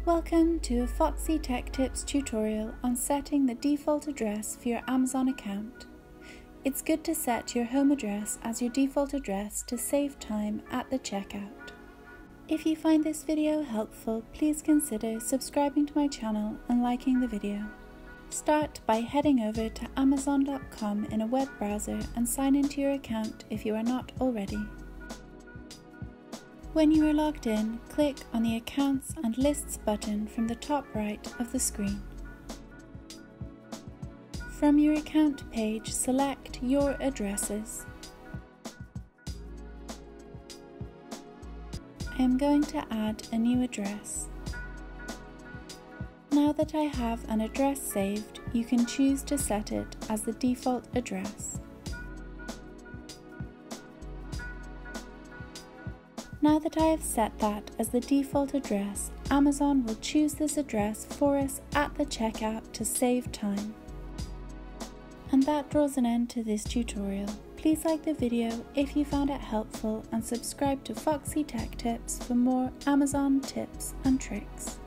Welcome to a Foxy Tech Tips tutorial on setting the default address for your Amazon account. It's good to set your home address as your default address to save time at the checkout. If you find this video helpful, please consider subscribing to my channel and liking the video. Start by heading over to Amazon.com in a web browser and sign into your account if you are not already. When you are logged in, click on the Accounts and Lists button from the top right of the screen. From your account page, select your addresses. I am going to add a new address. Now that I have an address saved, you can choose to set it as the default address. Now that I have set that as the default address, Amazon will choose this address for us at the checkout to save time. And that draws an end to this tutorial. Please like the video if you found it helpful and subscribe to Foxy Tech Tips for more Amazon tips and tricks.